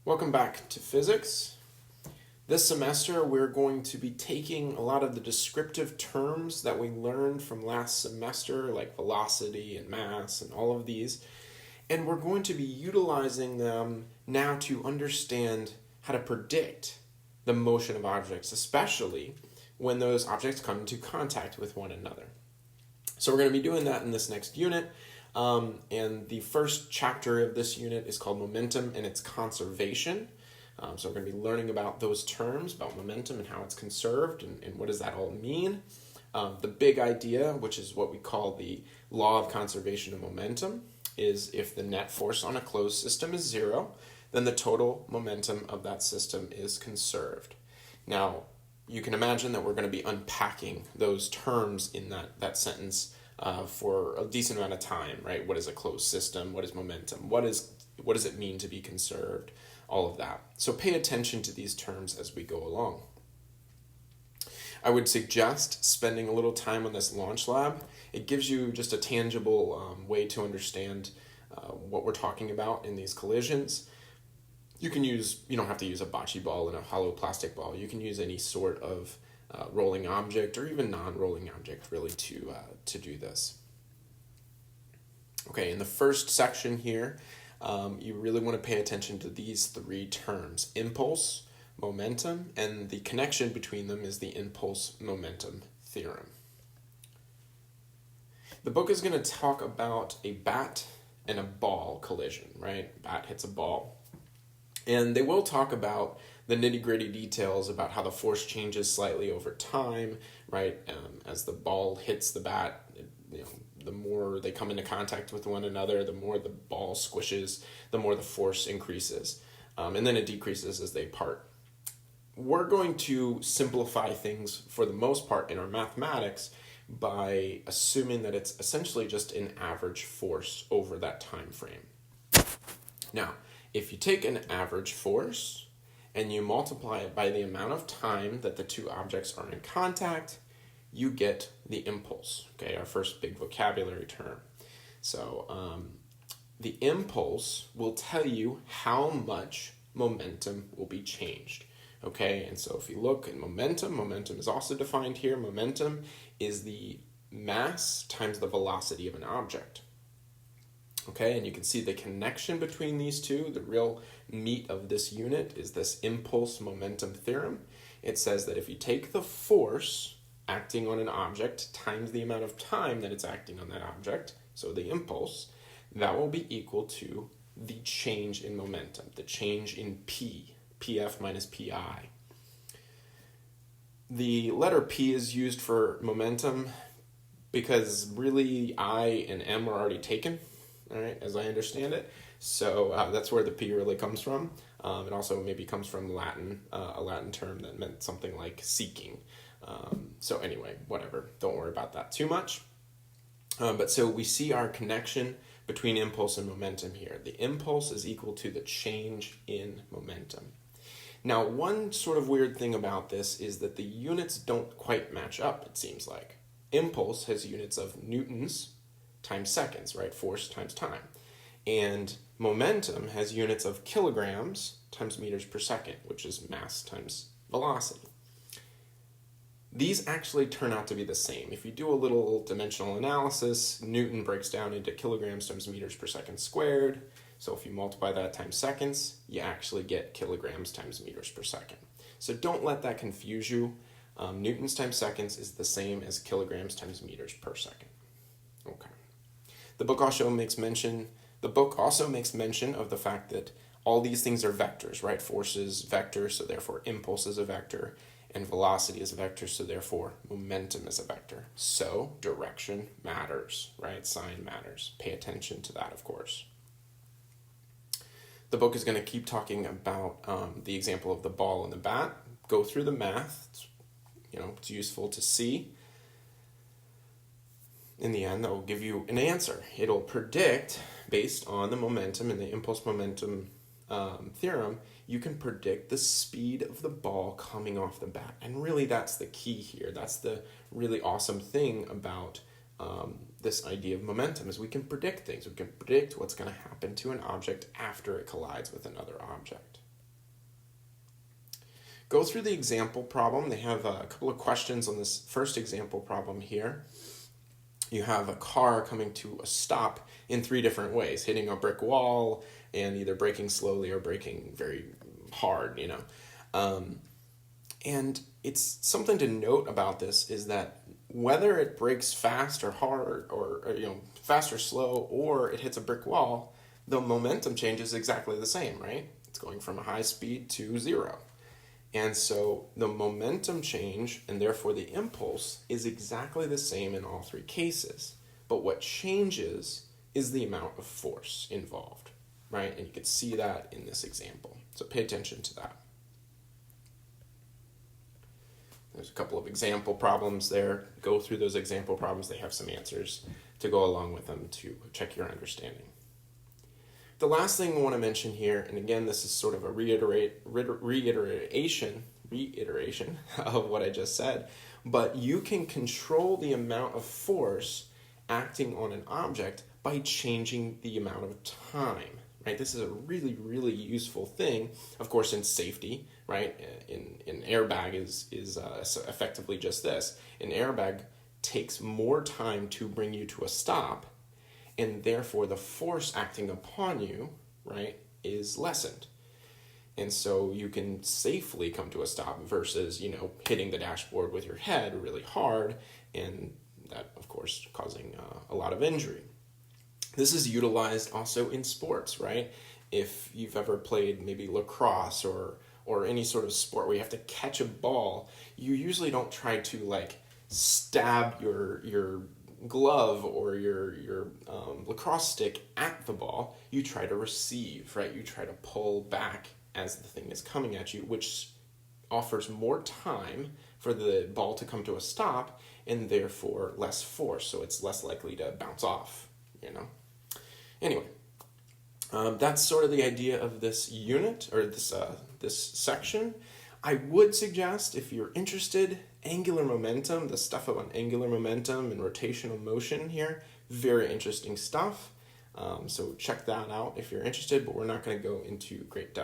Welcome back to physics. This semester we're going to be taking a lot of the descriptive terms that we learned from last semester, like velocity and mass and all of these, and we're going to be utilizing them now to understand how to predict the motion of objects, especially when those objects come into contact with one another. So we're going to be doing that in this next unit. And the first chapter of this unit is called Momentum and its Conservation. So we're going to be learning about those terms, about momentum and how it's conserved and what does that all mean. The big idea, which is what we call the law of conservation of momentum, is if the net force on a closed system is zero, then the total momentum of that system is conserved. Now, you can imagine that we're going to be unpacking those terms in that sentence for a decent amount of time, right? What is a closed system? What is momentum? What does it mean to be conserved? All of that. So pay attention to these terms as we go along. I would suggest spending a little time on this launch lab. It gives you just a tangible way to understand what we're talking about in these collisions. You don't have to use a bocce ball and a hollow plastic ball. You can use any sort of rolling object or even non-rolling object really to do this. Okay, in the first section here, you really want to pay attention to these three terms: impulse, momentum, and the connection between them is the impulse-momentum theorem. The book is going to talk about a bat and a ball collision, right? Bat hits a ball. And they will talk about the nitty-gritty details about how the force changes slightly over time, right? As the ball hits the bat, the more they come into contact with one another, the more the ball squishes, the more the force increases. And then it decreases as they part. We're going to simplify things for the most part in our mathematics by assuming that it's essentially just an average force over that time frame. Now, if you take an average force and you multiply it by the amount of time that the two objects are in contact, you get the impulse, okay, our first big vocabulary term. So the impulse will tell you how much momentum will be changed, okay? And so if you look at momentum is also defined here. Momentum is the mass times the velocity of an object. Okay, and you can see the connection between these two. The real meat of this unit is this impulse-momentum theorem. It says that if you take the force acting on an object times the amount of time that it's acting on that object, so the impulse, that will be equal to the change in momentum, the change in P, PF minus PI. The letter P is used for momentum because really I and M are already taken. All right, as I understand it. So that's where the P really comes from. It also maybe comes from Latin, a Latin term that meant something like seeking. So anyway, whatever. Don't worry about that too much. But so we see our connection between impulse and momentum here. The impulse is equal to the change in momentum. Now, one sort of weird thing about this is that the units don't quite match up, it seems like. Impulse has units of newtons times seconds, right? Force times time. And momentum has units of kilograms times meters per second, which is mass times velocity. These actually turn out to be the same. If you do a little dimensional analysis, Newton breaks down into kilograms times meters per second squared. So if you multiply that times seconds, you actually get kilograms times meters per second. So don't let that confuse you. Newtons times seconds is the same as kilograms times meters per second. Okay. The book also makes mention of the fact that all these things are vectors, right? Force is vector, so therefore impulse is a vector, and velocity is a vector, so therefore momentum is a vector. So direction matters, right? Sign matters. Pay attention to that, of course. The book is going to keep talking about the example of the ball and the bat. Go through the math. It's useful to see. In the end, that will give you an answer. It'll predict, based on the momentum and the impulse-momentum theorem, you can predict the speed of the ball coming off the bat. And really, that's the key here. That's the really awesome thing about this idea of momentum, is we can predict things. We can predict what's going to happen to an object after it collides with another object. go through the example problem. They have a couple of questions on this first example problem here. You have a car coming to a stop in 3 different ways, hitting a brick wall and either braking slowly or braking very hard, and it's something to note about this is that whether it brakes fast or hard or fast or slow, or it hits a brick wall, the momentum change is exactly the same, right? It's going from a high speed to 0. And so the momentum change, and therefore the impulse, is exactly the same in all 3 cases. But what changes is the amount of force involved, right? And you can see that in this example. So pay attention to that. There's a couple of example problems there. Go through those example problems. They have some answers to go along with them to check your understanding. The last thing I want to mention here, and again, this is sort of a reiteration of what I just said, but you can control the amount of force acting on an object by changing the amount of time, right? This is a really, really useful thing, of course, in safety, right? An airbag is effectively just this. An airbag takes more time to bring you to a stop, and therefore the force acting upon you, right, is lessened. And so you can safely come to a stop versus, hitting the dashboard with your head really hard, and that, of course, causing a lot of injury. This is utilized also in sports, right? If you've ever played maybe lacrosse or any sort of sport where you have to catch a ball, you usually don't try to stab your glove or your lacrosse stick at the ball. You try to receive, right? You try to pull back as the thing is coming at you, which offers more time for the ball to come to a stop and therefore less force, so it's less likely to bounce off, Anyway, that's sort of the idea of this unit, or this section. I would suggest, if you're interested, angular momentum, the stuff about angular momentum and rotational motion here, very interesting stuff. So check that out if you're interested, but we're not going to go into great depth